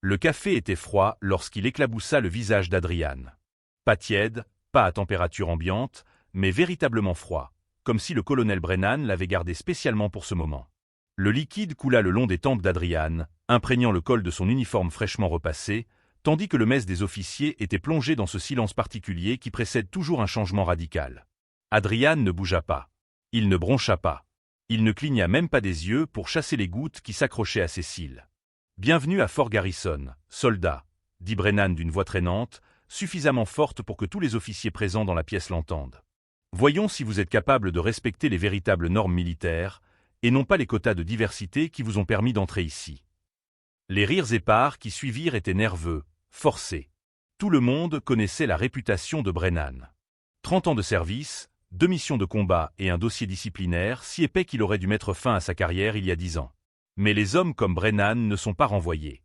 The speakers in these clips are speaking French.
Le café était froid lorsqu'il éclaboussa le visage d'Adrian. Pas tiède, pas à température ambiante, mais véritablement froid, comme si le colonel Brennan l'avait gardé spécialement pour ce moment. Le liquide coula le long des tempes d'Adrian, imprégnant le col de son uniforme fraîchement repassé, tandis que le mess des officiers était plongé dans ce silence particulier qui précède toujours un changement radical. Adrian ne bougea pas. Il ne broncha pas. Il ne cligna même pas des yeux pour chasser les gouttes qui s'accrochaient à ses cils. « Bienvenue à Fort Garrison, soldat », dit Brennan d'une voix traînante, suffisamment forte pour que tous les officiers présents dans la pièce l'entendent. « Voyons si vous êtes capable de respecter les véritables normes militaires, et non pas les quotas de diversité qui vous ont permis d'entrer ici. » Les rires épars qui suivirent étaient nerveux, forcés. Tout le monde connaissait la réputation de Brennan. 30 ans de service, 2 missions de combat et un dossier disciplinaire si épais qu'il aurait dû mettre fin à sa carrière il y a 10 ans. Mais les hommes comme Brennan ne sont pas renvoyés.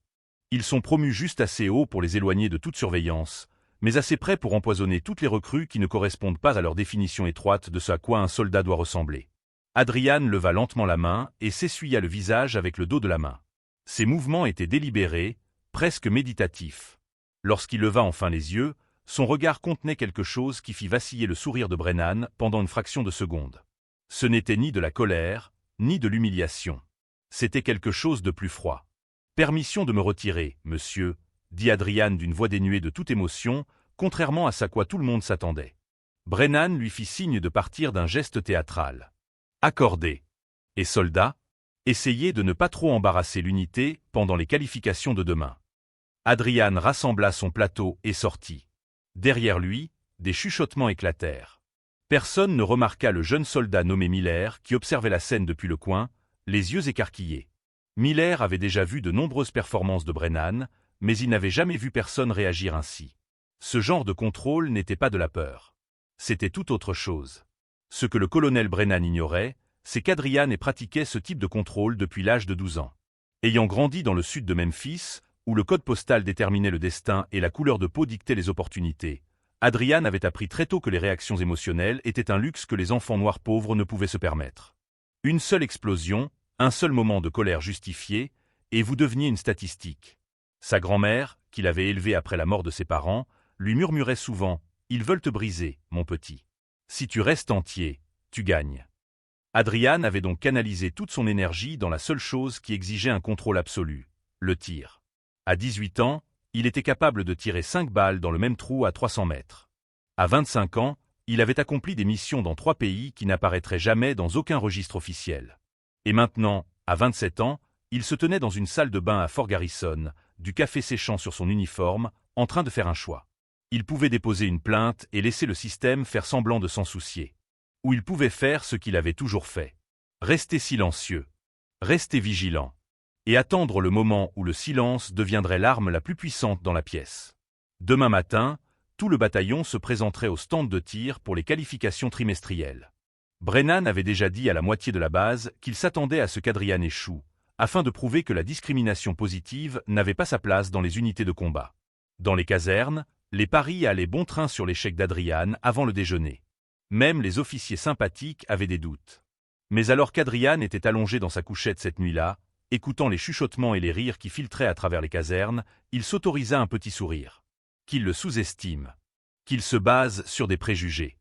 Ils sont promus juste assez haut pour les éloigner de toute surveillance, mais assez près pour empoisonner toutes les recrues qui ne correspondent pas à leur définition étroite de ce à quoi un soldat doit ressembler. Adrian leva lentement la main et s'essuya le visage avec le dos de la main. Ses mouvements étaient délibérés, presque méditatifs. Lorsqu'il leva enfin les yeux, son regard contenait quelque chose qui fit vaciller le sourire de Brennan pendant une fraction de seconde. Ce n'était ni de la colère, ni de l'humiliation. C'était quelque chose de plus froid. « Permission de me retirer, monsieur », dit Adrian d'une voix dénuée de toute émotion, contrairement à ce à quoi tout le monde s'attendait. Brennan lui fit signe de partir d'un geste théâtral. « Accordé. Et soldat, essayez de ne pas trop embarrasser l'unité pendant les qualifications de demain. » Adrian rassembla son plateau et sortit. Derrière lui, des chuchotements éclatèrent. Personne ne remarqua le jeune soldat nommé Miller qui observait la scène depuis le coin, les yeux écarquillés. Miller avait déjà vu de nombreuses performances de Brennan, mais il n'avait jamais vu personne réagir ainsi. Ce genre de contrôle n'était pas de la peur. C'était tout autre chose. Ce que le colonel Brennan ignorait, c'est qu'Adrian pratiquait ce type de contrôle depuis l'âge de 12 ans. Ayant grandi dans le sud de Memphis, où le code postal déterminait le destin et la couleur de peau dictait les opportunités, Adrian avait appris très tôt que les réactions émotionnelles étaient un luxe que les enfants noirs pauvres ne pouvaient se permettre. Une seule explosion, un seul moment de colère justifié, et vous deveniez une statistique. Sa grand-mère, qui l'avait élevé après la mort de ses parents, lui murmurait souvent « Ils veulent te briser, mon petit. Si tu restes entier, tu gagnes. » Adrian avait donc canalisé toute son énergie dans la seule chose qui exigeait un contrôle absolu, le tir. À 18 ans, il était capable de tirer 5 balles dans le même trou à 300 mètres. À 25 ans, il avait accompli des missions dans 3 pays qui n'apparaîtraient jamais dans aucun registre officiel. Et maintenant, à 27 ans, il se tenait dans une salle de bain à Fort Garrison, du café séchant sur son uniforme, en train de faire un choix. Il pouvait déposer une plainte et laisser le système faire semblant de s'en soucier. Ou il pouvait faire ce qu'il avait toujours fait. Rester silencieux. Rester vigilant. Et attendre le moment où le silence deviendrait l'arme la plus puissante dans la pièce. Demain matin, tout le bataillon se présenterait au stand de tir pour les qualifications trimestrielles. Brennan avait déjà dit à la moitié de la base qu'il s'attendait à ce qu'Adrian échoue, afin de prouver que la discrimination positive n'avait pas sa place dans les unités de combat. Dans les casernes, les paris allaient bon train sur l'échec d'Adrian avant le déjeuner. Même les officiers sympathiques avaient des doutes. Mais alors qu'Adrian était allongé dans sa couchette cette nuit-là, écoutant les chuchotements et les rires qui filtraient à travers les casernes, il s'autorisa un petit sourire. Qu'il le sous-estime. Qu'il se base sur des préjugés.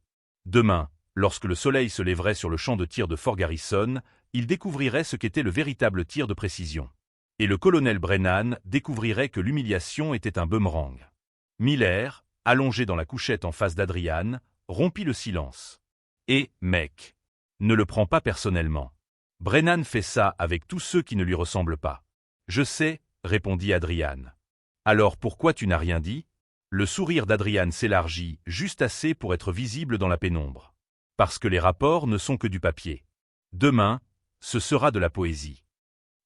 Demain, lorsque le soleil se lèverait sur le champ de tir de Fort Garrison, il découvrirait ce qu'était le véritable tir de précision. Et le colonel Brennan découvrirait que l'humiliation était un boomerang. Miller, allongé dans la couchette en face d'Adrian, rompit le silence. « Et, mec, ne le prends pas personnellement. Brennan fait ça avec tous ceux qui ne lui ressemblent pas. »« Je sais, » répondit Adrian. « Alors pourquoi tu n'as rien dit ?» Le sourire d'Adrian s'élargit juste assez pour être visible dans la pénombre. « Parce que les rapports ne sont que du papier. Demain, ce sera de la poésie.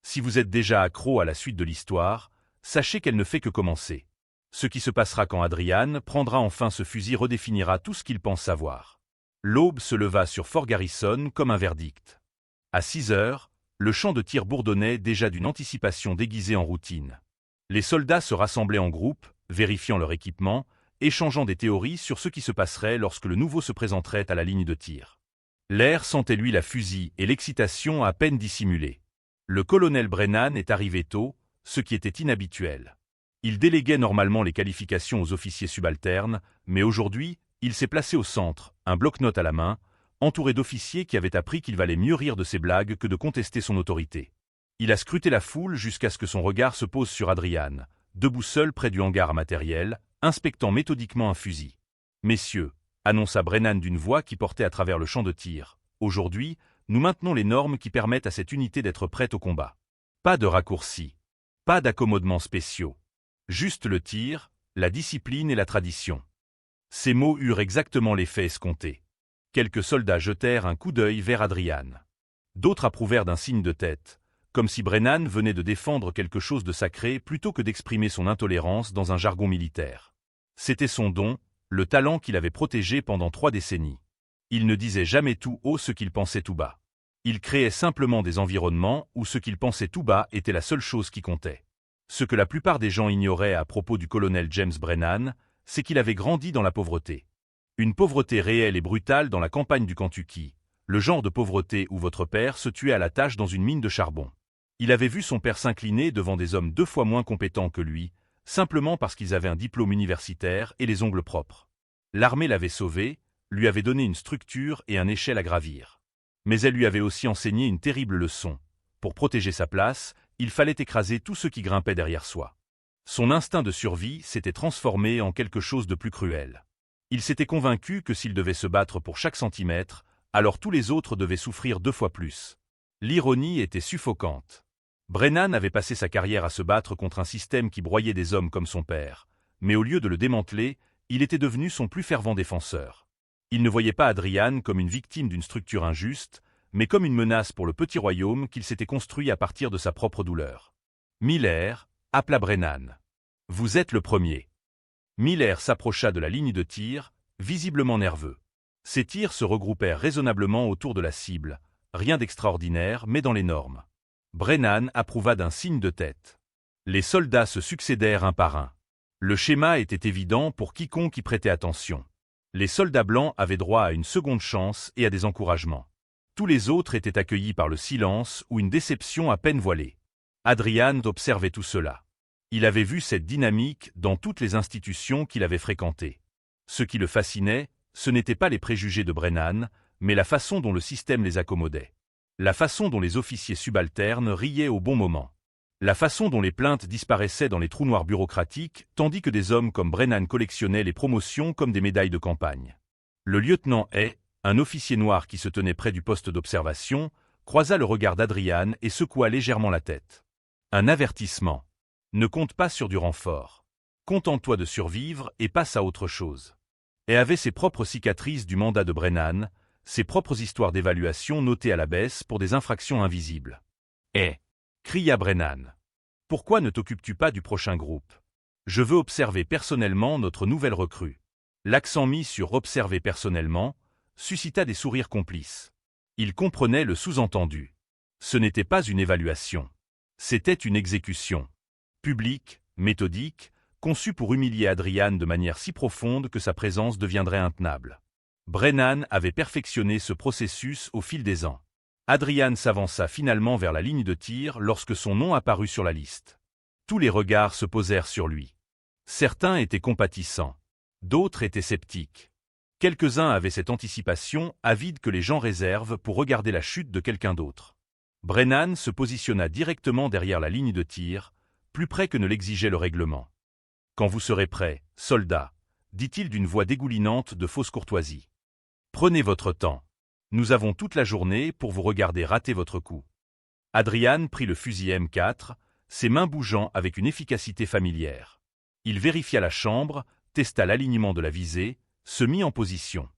Si vous êtes déjà accro à la suite de l'histoire, sachez qu'elle ne fait que commencer. Ce qui se passera quand Adrian prendra enfin ce fusil redéfinira tout ce qu'il pense savoir. » L'aube se leva sur Fort Garrison comme un verdict. À 6 heures, le champ de tir bourdonnait déjà d'une anticipation déguisée en routine. Les soldats se rassemblaient en groupe, vérifiant leur équipement, échangeant des théories sur ce qui se passerait lorsque le nouveau se présenterait à la ligne de tir. L'air sentait lui la fusille et l'excitation à peine dissimulée. Le colonel Brennan est arrivé tôt, ce qui était inhabituel. Il déléguait normalement les qualifications aux officiers subalternes, mais aujourd'hui, il s'est placé au centre, un bloc-notes à la main, entouré d'officiers qui avaient appris qu'il valait mieux rire de ses blagues que de contester son autorité. Il a scruté la foule jusqu'à ce que son regard se pose sur Adrian, debout seul près du hangar à matériel, inspectant méthodiquement un fusil. « Messieurs », annonça Brennan d'une voix qui portait à travers le champ de tir, « aujourd'hui, nous maintenons les normes qui permettent à cette unité d'être prête au combat. Pas de raccourcis, pas d'accommodements spéciaux. Juste le tir, la discipline et la tradition. » Ces mots eurent exactement l'effet escompté. Quelques soldats jetèrent un coup d'œil vers Adrian. D'autres approuvèrent d'un signe de tête, comme si Brennan venait de défendre quelque chose de sacré plutôt que d'exprimer son intolérance dans un jargon militaire. C'était son don, le talent qu'il avait protégé pendant 3 décennies. Il ne disait jamais tout haut ce qu'il pensait tout bas. Il créait simplement des environnements où ce qu'il pensait tout bas était la seule chose qui comptait. Ce que la plupart des gens ignoraient à propos du colonel James Brennan, c'est qu'il avait grandi dans la pauvreté. Une pauvreté réelle et brutale dans la campagne du Kentucky, le genre de pauvreté où votre père se tuait à la tâche dans une mine de charbon. Il avait vu son père s'incliner devant des hommes 2 fois moins compétents que lui, simplement parce qu'ils avaient un diplôme universitaire et les ongles propres. L'armée l'avait sauvé, lui avait donné une structure et un échelle à gravir. Mais elle lui avait aussi enseigné une terrible leçon. Pour protéger sa place, il fallait écraser tous ceux qui grimpaient derrière soi. Son instinct de survie s'était transformé en quelque chose de plus cruel. Il s'était convaincu que s'il devait se battre pour chaque centimètre, alors tous les autres devaient souffrir 2 fois plus. L'ironie était suffocante. Brennan avait passé sa carrière à se battre contre un système qui broyait des hommes comme son père, mais au lieu de le démanteler, il était devenu son plus fervent défenseur. Il ne voyait pas Adrian comme une victime d'une structure injuste, mais comme une menace pour le petit royaume qu'il s'était construit à partir de sa propre douleur. Miller, appela Brennan. « Vous êtes le premier. » Miller s'approcha de la ligne de tir, visiblement nerveux. Ses tirs se regroupèrent raisonnablement autour de la cible, rien d'extraordinaire mais dans les normes. Brennan approuva d'un signe de tête. Les soldats se succédèrent un par un. Le schéma était évident pour quiconque y prêtait attention. Les soldats blancs avaient droit à une seconde chance et à des encouragements. Tous les autres étaient accueillis par le silence ou une déception à peine voilée. Adrian observait tout cela. Il avait vu cette dynamique dans toutes les institutions qu'il avait fréquentées. Ce qui le fascinait, ce n'étaient pas les préjugés de Brennan, mais la façon dont le système les accommodait. La façon dont les officiers subalternes riaient au bon moment. La façon dont les plaintes disparaissaient dans les trous noirs bureaucratiques, tandis que des hommes comme Brennan collectionnaient les promotions comme des médailles de campagne. Le lieutenant Hay, un officier noir qui se tenait près du poste d'observation, croisa le regard d'Adrian et secoua légèrement la tête. Un avertissement. Ne compte pas sur du renfort. Contente-toi de survivre et passe à autre chose. Et avait ses propres cicatrices du mandat de Brennan, ses propres histoires d'évaluation notées à la baisse pour des infractions invisibles. « Eh !» cria Brennan. « Pourquoi ne t'occupes-tu pas du prochain groupe? Je veux observer personnellement notre nouvelle recrue. » L'accent mis sur « observer personnellement » suscita des sourires complices. Il comprenait le sous-entendu. Ce n'était pas une évaluation. C'était une exécution. Publique, méthodique, conçue pour humilier Adrian de manière si profonde que sa présence deviendrait intenable. Brennan avait perfectionné ce processus au fil des ans. Adrian s'avança finalement vers la ligne de tir lorsque son nom apparut sur la liste. Tous les regards se posèrent sur lui. Certains étaient compatissants. D'autres étaient sceptiques. Quelques-uns avaient cette anticipation avide que les gens réservent pour regarder la chute de quelqu'un d'autre. Brennan se positionna directement derrière la ligne de tir, plus près que ne l'exigeait le règlement. « Quand vous serez prêts, soldats, » dit-il d'une voix dégoulinante de fausse courtoisie. « Prenez votre temps. Nous avons toute la journée pour vous regarder rater votre coup. » Adrian prit le fusil M4, ses mains bougeant avec une efficacité familière. Il vérifia la chambre, testa l'alignement de la visée, se mit en position.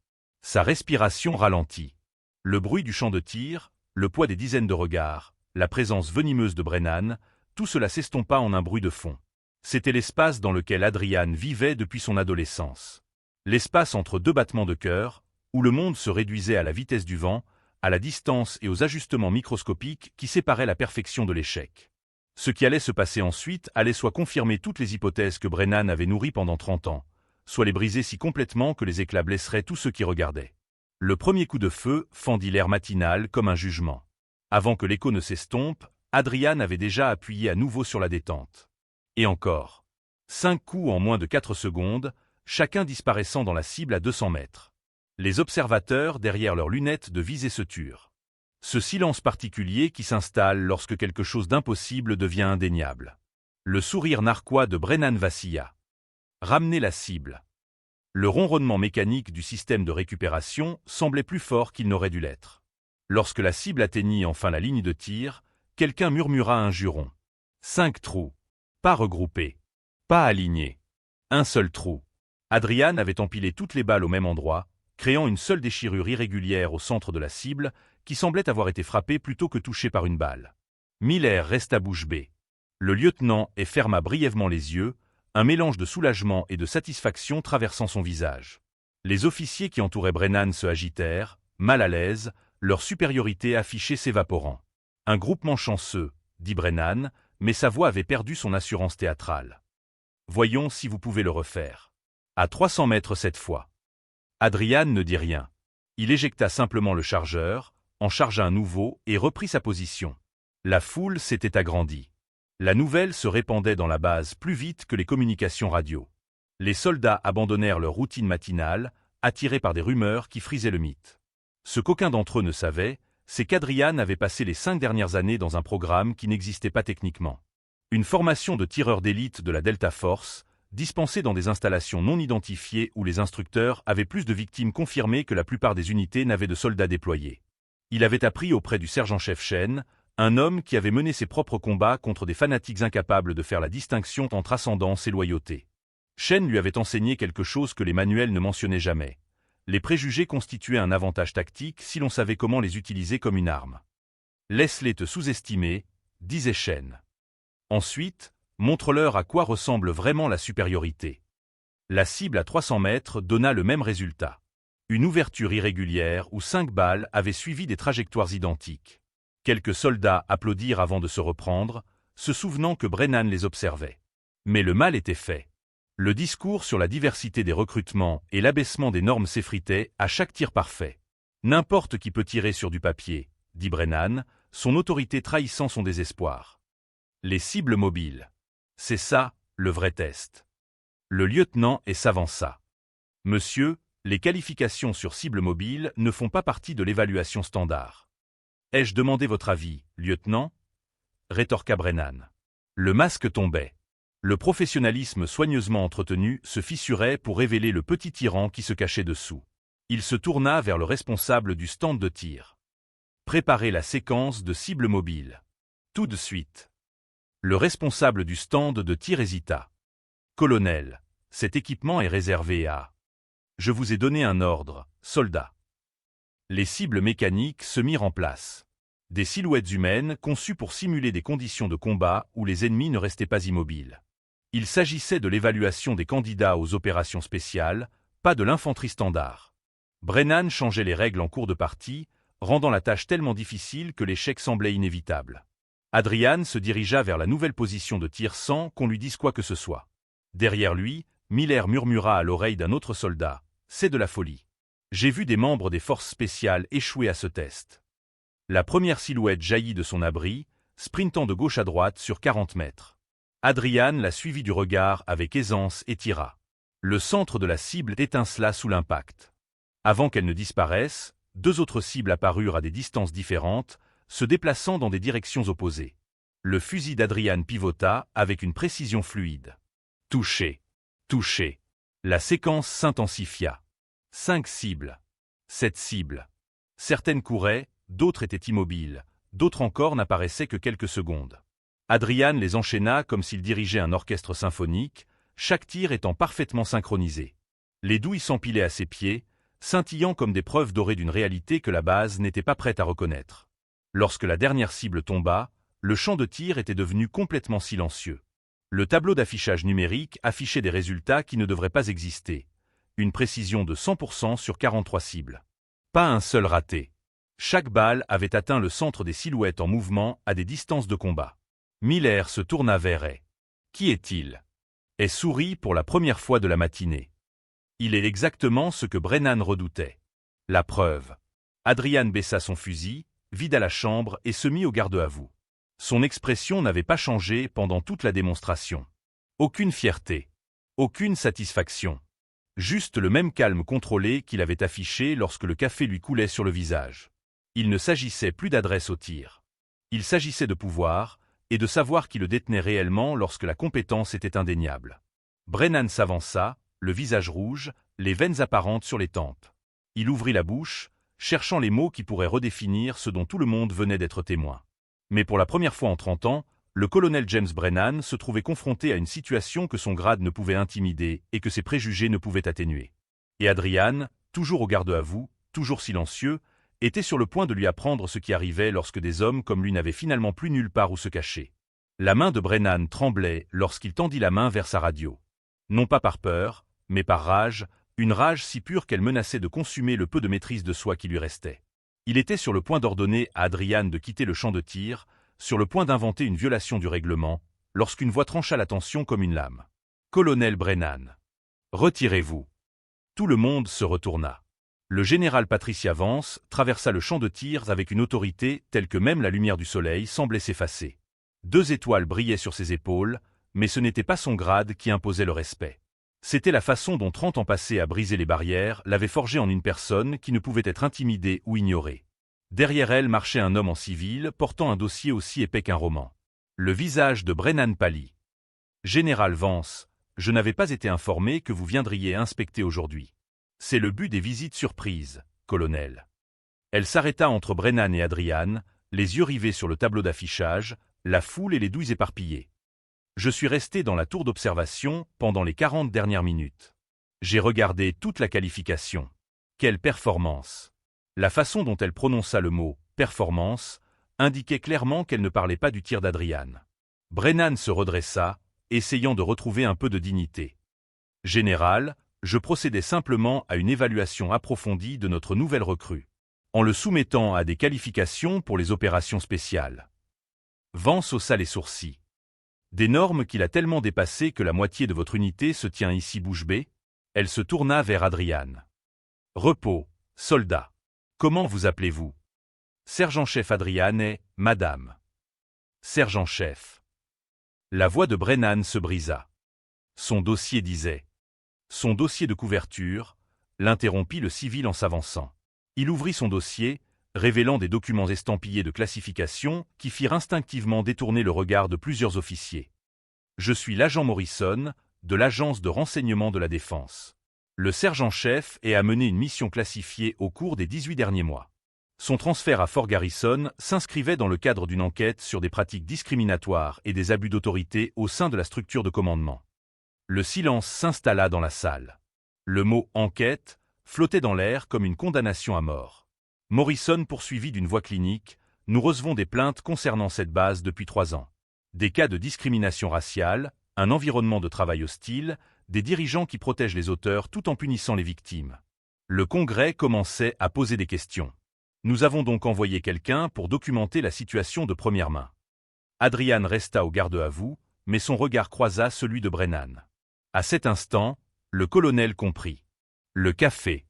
Sa respiration ralentit. Le bruit du champ de tir, le poids des dizaines de regards, la présence venimeuse de Brennan, tout cela s'estompa en un bruit de fond. C'était l'espace dans lequel Adrian vivait depuis son adolescence. L'espace entre 2 battements de cœur, où le monde se réduisait à la vitesse du vent, à la distance et aux ajustements microscopiques qui séparaient la perfection de l'échec. Ce qui allait se passer ensuite allait soit confirmer toutes les hypothèses que Brennan avait nourries pendant 30 ans, soit les briser si complètement que les éclats blesseraient tous ceux qui regardaient. Le premier coup de feu fendit l'air matinal comme un jugement. Avant que l'écho ne s'estompe, Adrian avait déjà appuyé à nouveau sur la détente. Et encore. 5 coups en moins de 4 secondes, chacun disparaissant dans la cible à 200 mètres. Les observateurs, derrière leurs lunettes de visée, se turent. Ce silence particulier qui s'installe lorsque quelque chose d'impossible devient indéniable. Le sourire narquois de Brennan vacilla. Ramener la cible. Le ronronnement mécanique du système de récupération semblait plus fort qu'il n'aurait dû l'être. Lorsque la cible atteignit enfin la ligne de tir, quelqu'un murmura un juron. 5 trous. Pas regroupés. Pas alignés. Un seul trou. Adrian avait empilé toutes les balles au même endroit, créant une seule déchirure irrégulière au centre de la cible, qui semblait avoir été frappée plutôt que touchée par une balle. Miller resta bouche bée. Le lieutenant ferma brièvement les yeux, un mélange de soulagement et de satisfaction traversant son visage. Les officiers qui entouraient Brennan se agitèrent, mal à l'aise, leur supériorité affichée s'évaporant. Un groupement chanceux, dit Brennan, mais sa voix avait perdu son assurance théâtrale. Voyons si vous pouvez le refaire. À 300 mètres cette fois. Adrian ne dit rien. Il éjecta simplement le chargeur, en chargea un nouveau et reprit sa position. La foule s'était agrandie. La nouvelle se répandait dans la base plus vite que les communications radio. Les soldats abandonnèrent leur routine matinale, attirés par des rumeurs qui frisaient le mythe. Ce qu'aucun d'entre eux ne savait, c'est qu'Adrian avait passé les 5 dernières années dans un programme qui n'existait pas techniquement. Une formation de tireurs d'élite de la Delta Force, dispensée dans des installations non identifiées où les instructeurs avaient plus de victimes confirmées que la plupart des unités n'avaient de soldats déployés. Il avait appris auprès du sergent-chef Chen, un homme qui avait mené ses propres combats contre des fanatiques incapables de faire la distinction entre ascendance et loyauté. Chen lui avait enseigné quelque chose que les manuels ne mentionnaient jamais. Les préjugés constituaient un avantage tactique si l'on savait comment les utiliser comme une arme. « Laisse-les te sous-estimer », disait Chen. Ensuite, montre-leur à quoi ressemble vraiment la supériorité. La cible à 300 mètres donna le même résultat. Une ouverture irrégulière où 5 balles avaient suivi des trajectoires identiques. Quelques soldats applaudirent avant de se reprendre, se souvenant que Brennan les observait. Mais le mal était fait. Le discours sur la diversité des recrutements et l'abaissement des normes s'effritait à chaque tir parfait. N'importe qui peut tirer sur du papier, dit Brennan, son autorité trahissant son désespoir. Les cibles mobiles. C'est ça, le vrai test. Le lieutenant s'avança. Monsieur, les qualifications sur cible mobile ne font pas partie de l'évaluation standard. Ai-je demandé votre avis, lieutenant ? Rétorqua Brennan. Le masque tombait. Le professionnalisme soigneusement entretenu se fissurait pour révéler le petit tyran qui se cachait dessous. Il se tourna vers le responsable du stand de tir. Préparez la séquence de cible mobile. Tout de suite. Le responsable du stand de tir hésita. Colonel, cet équipement est réservé à... Je vous ai donné un ordre, soldat. Les cibles mécaniques se mirent en place. Des silhouettes humaines conçues pour simuler des conditions de combat où les ennemis ne restaient pas immobiles. Il s'agissait de l'évaluation des candidats aux opérations spéciales, pas de l'infanterie standard. Brennan changeait les règles en cours de partie, rendant la tâche tellement difficile que l'échec semblait inévitable. Adrian se dirigea vers la nouvelle position de tir sans qu'on lui dise quoi que ce soit. Derrière lui, Miller murmura à l'oreille d'un autre soldat « C'est de la folie. J'ai vu des membres des forces spéciales échouer à ce test. » La première silhouette jaillit de son abri, sprintant de gauche à droite sur 40 mètres. Adrian la suivit du regard avec aisance et tira. Le centre de la cible étincela sous l'impact. Avant qu'elle ne disparaisse, 2 autres cibles apparurent à des distances différentes, se déplaçant dans des directions opposées. Le fusil d'Adrian pivota avec une précision fluide. Touché. Touché. La séquence s'intensifia. 5 cibles. 7 cibles. Certaines couraient, d'autres étaient immobiles, d'autres encore n'apparaissaient que quelques secondes. Adrian les enchaîna comme s'il dirigeait un orchestre symphonique, chaque tir étant parfaitement synchronisé. Les douilles s'empilaient à ses pieds, scintillant comme des preuves dorées d'une réalité que la base n'était pas prête à reconnaître. Lorsque la dernière cible tomba, le champ de tir était devenu complètement silencieux. Le tableau d'affichage numérique affichait des résultats qui ne devraient pas exister. Une précision de 100% sur 43 cibles. Pas un seul raté. Chaque balle avait atteint le centre des silhouettes en mouvement à des distances de combat. Miller se tourna vers Hay. Qui est-il ? Hay sourit pour la première fois de la matinée. Il est exactement ce que Brennan redoutait. La preuve. Adrian baissa son fusil, vida la chambre et se mit au garde-à-vous. Son expression n'avait pas changé pendant toute la démonstration. Aucune fierté. Aucune satisfaction. Juste le même calme contrôlé qu'il avait affiché lorsque le café lui coulait sur le visage. Il ne s'agissait plus d'adresse au tir. Il s'agissait de pouvoir, et de savoir qui le détenait réellement lorsque la compétence était indéniable. Brennan s'avança, le visage rouge, les veines apparentes sur les tempes. Il ouvrit la bouche, cherchant les mots qui pourraient redéfinir ce dont tout le monde venait d'être témoin. Mais pour la première fois en 30 ans, le colonel James Brennan se trouvait confronté à une situation que son grade ne pouvait intimider et que ses préjugés ne pouvaient atténuer. Et Adrian, toujours au garde à vous, toujours silencieux, était sur le point de lui apprendre ce qui arrivait lorsque des hommes comme lui n'avaient finalement plus nulle part où se cacher. La main de Brennan tremblait lorsqu'il tendit la main vers sa radio. Non pas par peur, mais par rage, une rage si pure qu'elle menaçait de consumer le peu de maîtrise de soi qui lui restait. Il était sur le point d'ordonner à Adrian de quitter le champ de tir, sur le point d'inventer une violation du règlement, lorsqu'une voix trancha l'attention comme une lame. « Colonel Brennan, retirez-vous » Tout le monde se retourna. Le général Patricia Vance traversa le champ de tir avec une autorité telle que même la lumière du soleil semblait s'effacer. 2 étoiles brillaient sur ses épaules, mais ce n'était pas son grade qui imposait le respect. C'était la façon dont 30 ans passés à briser les barrières l'avaient forgé en une personne qui ne pouvait être intimidée ou ignorée. Derrière elle marchait un homme en civil portant un dossier aussi épais qu'un roman. Le visage de Brennan pâlit. « Général Vance, je n'avais pas été informé que vous viendriez inspecter aujourd'hui. C'est le but des visites surprises, colonel. » Elle s'arrêta entre Brennan et Adrian, les yeux rivés sur le tableau d'affichage, la foule et les douilles éparpillées. « Je suis resté dans la tour d'observation pendant les 40 dernières minutes. J'ai regardé toute la qualification. Quelle performance !» La façon dont elle prononça le mot « performance » indiquait clairement qu'elle ne parlait pas du tir d'Adrian. Brennan se redressa, essayant de retrouver un peu de dignité. « Général, je procédais simplement à une évaluation approfondie de notre nouvelle recrue, en le soumettant à des qualifications pour les opérations spéciales. » Vance haussa les sourcils. « Des normes qu'il a tellement dépassées que la moitié de votre unité se tient ici bouche bée ?» Elle se tourna vers Adrian. « Repos, soldat. Comment vous appelez-vous » Sergent-chef Adrian et « Madame. » Sergent-chef. La voix de Brennan se brisa. Son dossier disait. Son dossier de couverture, l'interrompit le civil en s'avançant. Il ouvrit son dossier, révélant des documents estampillés de classification qui firent instinctivement détourner le regard de plusieurs officiers. « Je suis l'agent Morrison, de l'agence de renseignement de la Défense. Le sergent-chef est à mener une mission classifiée au cours des 18 derniers mois. Son transfert à Fort Garrison s'inscrivait dans le cadre d'une enquête sur des pratiques discriminatoires et des abus d'autorité au sein de la structure de commandement. » Le silence s'installa dans la salle. Le mot « enquête » flottait dans l'air comme une condamnation à mort. Morrison poursuivit d'une voix clinique « Nous recevons des plaintes concernant cette base depuis 3 ans. Des cas de discrimination raciale, un environnement de travail hostile, des dirigeants qui protègent les auteurs tout en punissant les victimes. » Le Congrès commençait à poser des questions. Nous avons donc envoyé quelqu'un pour documenter la situation de première main. Adrian resta au garde à vous, mais son regard croisa celui de Brennan. À cet instant, le colonel comprit. Le café,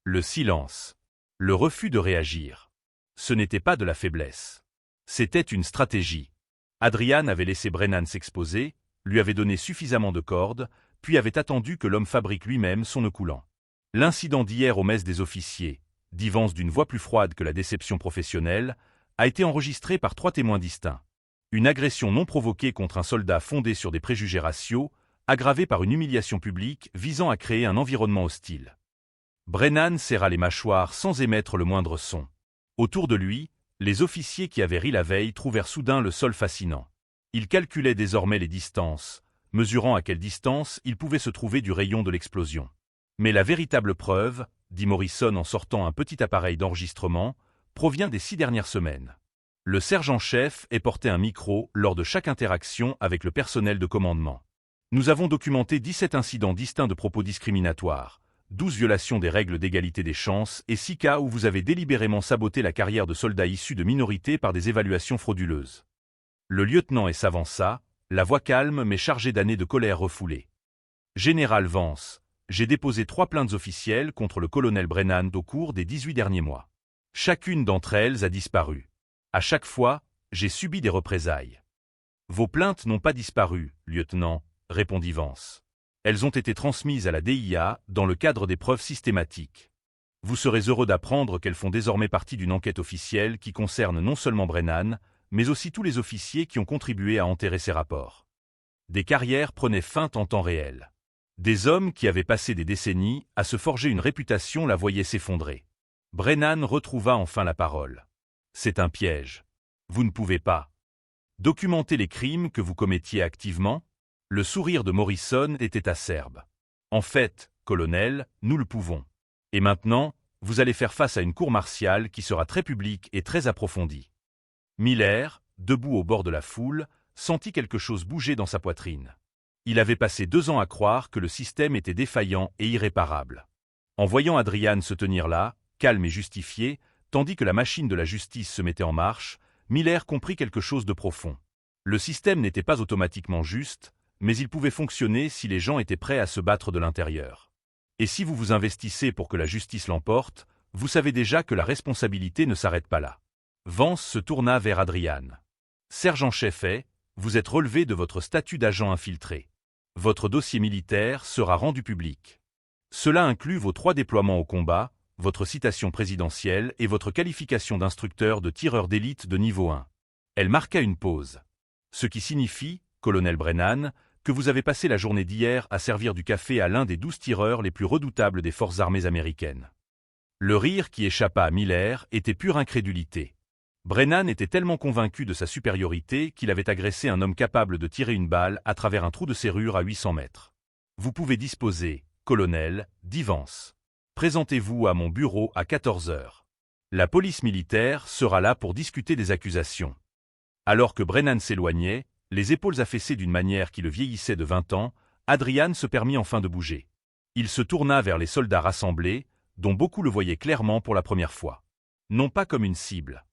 le silence, le refus de réagir. Ce n'était pas de la faiblesse. C'était une stratégie. Adrian avait laissé Brennan s'exposer, lui avait donné suffisamment de cordes, puis avait attendu que l'homme fabrique lui-même son nœud coulant. L'incident d'hier aux messes des officiers, dit Vance d'une voix plus froide que la déception professionnelle, a été enregistré par 3 témoins distincts. Une agression non provoquée contre un soldat fondée sur des préjugés raciaux, aggravée par une humiliation publique visant à créer un environnement hostile. Brennan serra les mâchoires sans émettre le moindre son. Autour de lui, les officiers qui avaient ri la veille trouvèrent soudain le sol fascinant. Ils calculaient désormais les distances, mesurant à quelle distance ils pouvaient se trouver du rayon de l'explosion. Mais la véritable preuve, dit Morrison en sortant un petit appareil d'enregistrement, provient des 6 dernières semaines. Le sergent-chef est porté un micro lors de chaque interaction avec le personnel de commandement. Nous avons documenté 17 incidents distincts de propos discriminatoires, 12 violations des règles d'égalité des chances et 6 cas où vous avez délibérément saboté la carrière de soldats issus de minorités par des évaluations frauduleuses. Le lieutenant s'avança, la voix calme mais chargée d'années de colère refoulée. Général Vance, j'ai déposé 3 plaintes officielles contre le colonel Brennan au cours des 18 derniers mois. Chacune d'entre elles a disparu. À chaque fois, j'ai subi des représailles. Vos plaintes n'ont pas disparu, lieutenant, répondit Vance. Elles ont été transmises à la DIA dans le cadre des preuves systématiques. Vous serez heureux d'apprendre qu'elles font désormais partie d'une enquête officielle qui concerne non seulement Brennan, mais aussi tous les officiers qui ont contribué à enterrer ces rapports. Des carrières prenaient fin en temps réel. Des hommes qui avaient passé des décennies à se forger une réputation la voyaient s'effondrer. Brennan retrouva enfin la parole. C'est un piège. Vous ne pouvez pas documenter les crimes que vous commettiez activement. Le sourire de Morrison était acerbe. En fait, colonel, nous le pouvons. Et maintenant, vous allez faire face à une cour martiale qui sera très publique et très approfondie. Miller, debout au bord de la foule, sentit quelque chose bouger dans sa poitrine. Il avait passé 2 ans à croire que le système était défaillant et irréparable. En voyant Adrian se tenir là, calme et justifié, tandis que la machine de la justice se mettait en marche, Miller comprit quelque chose de profond. Le système n'était pas automatiquement juste, mais il pouvait fonctionner si les gens étaient prêts à se battre de l'intérieur. Et si vous vous investissez pour que la justice l'emporte, vous savez déjà que la responsabilité ne s'arrête pas là. Vance se tourna vers Adrian. Sergent-chef, vous êtes relevé de votre statut d'agent infiltré. Votre dossier militaire sera rendu public. Cela inclut vos 3 déploiements au combat, votre citation présidentielle et votre qualification d'instructeur de tireur d'élite de niveau 1. Elle marqua une pause. Ce qui signifie, colonel Brennan, que vous avez passé la journée d'hier à servir du café à l'un des 12 tireurs les plus redoutables des forces armées américaines. Le rire qui échappa à Miller était pure incrédulité. Brennan était tellement convaincu de sa supériorité qu'il avait agressé un homme capable de tirer une balle à travers un trou de serrure à 800 mètres. Vous pouvez disposer, colonel, dit Vance. Présentez-vous à mon bureau à 14 heures. La police militaire sera là pour discuter des accusations. Alors que Brennan s'éloignait, les épaules affaissées d'une manière qui le vieillissait de 20 ans, Adrian se permit enfin de bouger. Il se tourna vers les soldats rassemblés, dont beaucoup le voyaient clairement pour la première fois. Non pas comme une cible.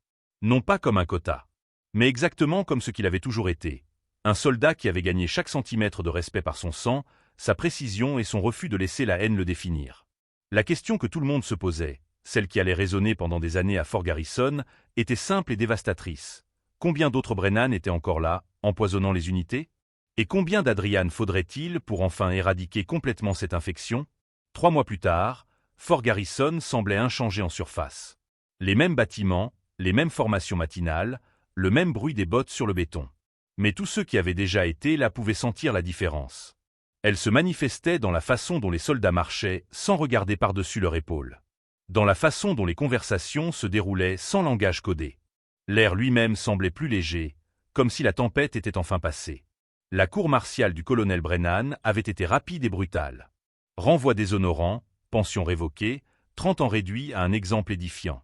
Non pas comme un quota. Mais exactement comme ce qu'il avait toujours été. Un soldat qui avait gagné chaque centimètre de respect par son sang, sa précision et son refus de laisser la haine le définir. La question que tout le monde se posait, celle qui allait résonner pendant des années à Fort Garrison, était simple et dévastatrice. Combien d'autres Brennan étaient encore là, empoisonnant les unités? Et combien d'Adrian faudrait-il pour enfin éradiquer complètement cette infection? 3 mois plus tard, Fort Garrison semblait inchangé en surface. Les mêmes bâtiments, les mêmes formations matinales, le même bruit des bottes sur le béton. Mais tous ceux qui avaient déjà été là pouvaient sentir la différence. Elle se manifestait dans la façon dont les soldats marchaient sans regarder par-dessus leur épaule. Dans la façon dont les conversations se déroulaient sans langage codé. L'air lui-même semblait plus léger, comme si la tempête était enfin passée. La cour martiale du colonel Brennan avait été rapide et brutale. Renvoi déshonorant, pension révoquée, 30 ans réduits à un exemple édifiant.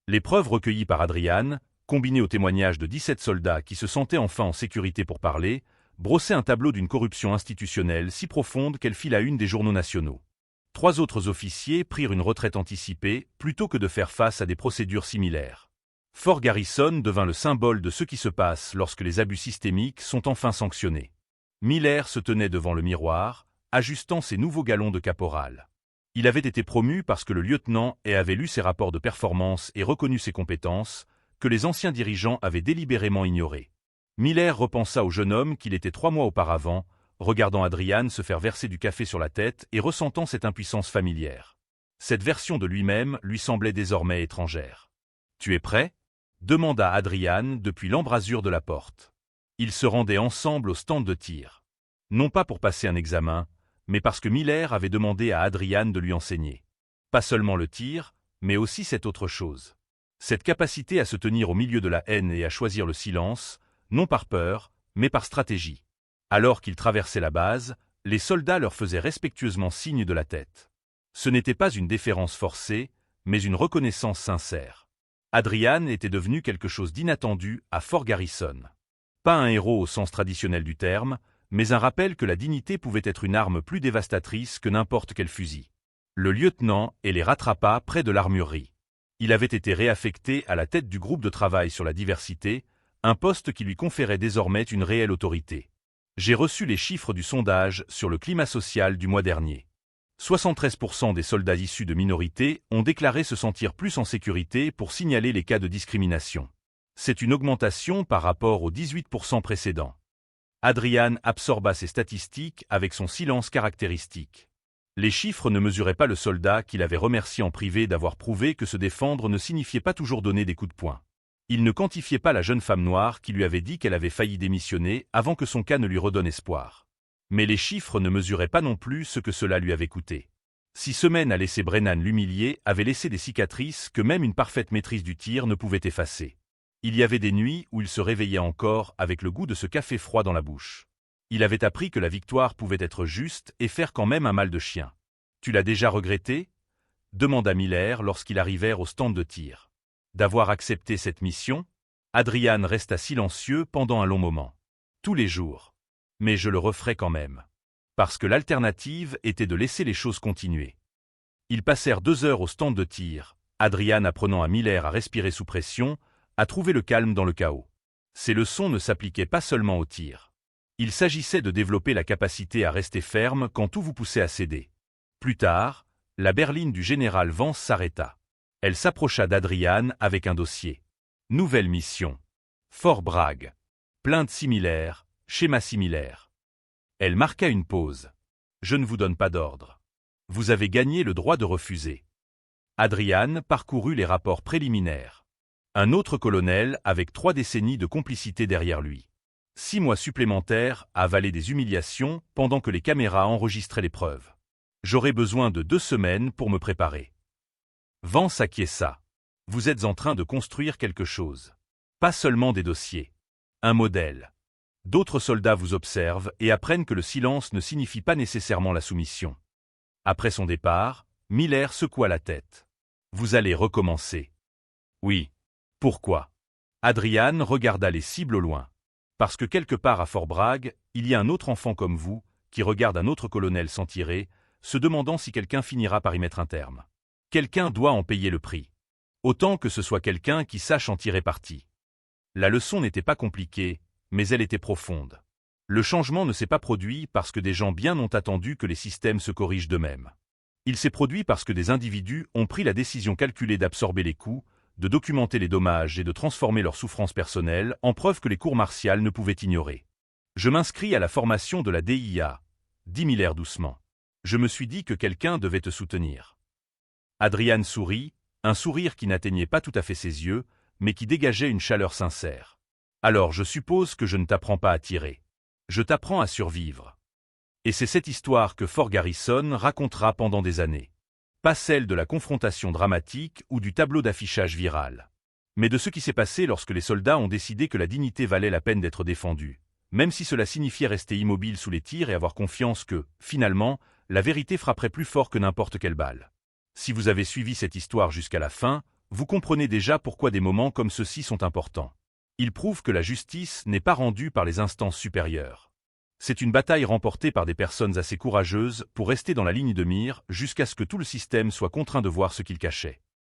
Les preuves recueillies par Adrian, combinées aux témoignages de 17 soldats qui se sentaient enfin en sécurité pour parler, brossaient un tableau d'une corruption institutionnelle si profonde qu'elle fit la une des journaux nationaux. 3 autres officiers prirent une retraite anticipée plutôt que de faire face à des procédures similaires. Fort Garrison devint le symbole de ce qui se passe lorsque les abus systémiques sont enfin sanctionnés. Miller se tenait devant le miroir, ajustant ses nouveaux galons de caporal. Il avait été promu parce que le lieutenant avait lu ses rapports de performance et reconnu ses compétences, que les anciens dirigeants avaient délibérément ignorés. Miller repensa au jeune homme qu'il était 3 mois auparavant, regardant Adrian se faire verser du café sur la tête et ressentant cette impuissance familière. Cette version de lui-même lui semblait désormais étrangère. « Tu es prêt ?» demanda Adrian depuis l'embrasure de la porte. Ils se rendaient ensemble au stand de tir. Non pas pour passer un examen, mais parce que Miller avait demandé à Adrian de lui enseigner. Pas seulement le tir, mais aussi cette autre chose. Cette capacité à se tenir au milieu de la haine et à choisir le silence, non par peur, mais par stratégie. Alors qu'ils traversaient la base, les soldats leur faisaient respectueusement signe de la tête. Ce n'était pas une déférence forcée, mais une reconnaissance sincère. Adrian était devenu quelque chose d'inattendu à Fort Garrison. Pas un héros au sens traditionnel du terme, mais un rappel que la dignité pouvait être une arme plus dévastatrice que n'importe quel fusil. Le lieutenant les rattrapa près de l'armurerie. Il avait été réaffecté à la tête du groupe de travail sur la diversité, un poste qui lui conférait désormais une réelle autorité. J'ai reçu les chiffres du sondage sur le climat social du mois dernier. 73% des soldats issus de minorités ont déclaré se sentir plus en sécurité pour signaler les cas de discrimination. C'est une augmentation par rapport aux 18% précédents. Adrian absorba ces statistiques avec son silence caractéristique. Les chiffres ne mesuraient pas le soldat qu'il avait remercié en privé d'avoir prouvé que se défendre ne signifiait pas toujours donner des coups de poing. Il ne quantifiait pas la jeune femme noire qui lui avait dit qu'elle avait failli démissionner avant que son cas ne lui redonne espoir. Mais les chiffres ne mesuraient pas non plus ce que cela lui avait coûté. 6 semaines à laisser Brennan l'humilier avaient laissé des cicatrices que même une parfaite maîtrise du tir ne pouvait effacer. Il y avait des nuits où il se réveillait encore avec le goût de ce café froid dans la bouche. Il avait appris que la victoire pouvait être juste et faire quand même un mal de chien. « Tu l'as déjà regretté ?» demanda Miller lorsqu'ils arrivèrent au stand de tir. D'avoir accepté cette mission, Adrian resta silencieux pendant un long moment. Tous les jours. Mais je le referai quand même. Parce que l'alternative était de laisser les choses continuer. Ils passèrent 2 heures au stand de tir, Adrian apprenant à Miller à respirer sous pression, à trouver le calme dans le chaos. Ces leçons ne s'appliquaient pas seulement au tir. Il s'agissait de développer la capacité à rester ferme quand tout vous poussait à céder. Plus tard, la berline du général Vance s'arrêta. Elle s'approcha d'Adrian avec un dossier. Nouvelle mission. Fort Bragg. Plainte similaire, schéma similaire. Elle marqua une pause. Je ne vous donne pas d'ordre. Vous avez gagné le droit de refuser. Adrian parcourut les rapports préliminaires. Un autre colonel avec 3 décennies de complicité derrière lui. 6 mois supplémentaires à avaler des humiliations pendant que les caméras enregistraient les preuves. J'aurai besoin de 2 semaines pour me préparer. Vance acquiesça. Vous êtes en train de construire quelque chose. Pas seulement des dossiers. Un modèle. D'autres soldats vous observent et apprennent que le silence ne signifie pas nécessairement la soumission. Après son départ, Miller secoua la tête. Vous allez recommencer. Oui. Pourquoi? Adrian regarda les cibles au loin. Parce que quelque part à Fort Bragg, il y a un autre enfant comme vous, qui regarde un autre colonel s'en tirer, se demandant si quelqu'un finira par y mettre un terme. Quelqu'un doit en payer le prix. Autant que ce soit quelqu'un qui sache en tirer parti. La leçon n'était pas compliquée, mais elle était profonde. Le changement ne s'est pas produit parce que des gens bien ont attendu que les systèmes se corrigent d'eux-mêmes. Il s'est produit parce que des individus ont pris la décision calculée d'absorber les coûts, de documenter les dommages et de transformer leurs souffrances personnelles en preuve que les cours martiales ne pouvaient ignorer. Je m'inscris à la formation de la DIA, dit Miller doucement. Je me suis dit que quelqu'un devait te soutenir. Adrian sourit, un sourire qui n'atteignait pas tout à fait ses yeux, mais qui dégageait une chaleur sincère. Alors je suppose que je ne t'apprends pas à tirer. Je t'apprends à survivre. Et c'est cette histoire que Fort Garrison racontera pendant des années. Pas celle de la confrontation dramatique ou du tableau d'affichage viral. Mais de ce qui s'est passé lorsque les soldats ont décidé que la dignité valait la peine d'être défendue, même si cela signifiait rester immobile sous les tirs et avoir confiance que, finalement, la vérité frapperait plus fort que n'importe quelle balle. Si vous avez suivi cette histoire jusqu'à la fin, vous comprenez déjà pourquoi des moments comme ceux-ci sont importants. Ils prouvent que la justice n'est pas rendue par les instances supérieures. C'est une bataille remportée par des personnes assez courageuses pour rester dans la ligne de mire jusqu'à ce que tout le système soit contraint de voir ce qu'il cachait.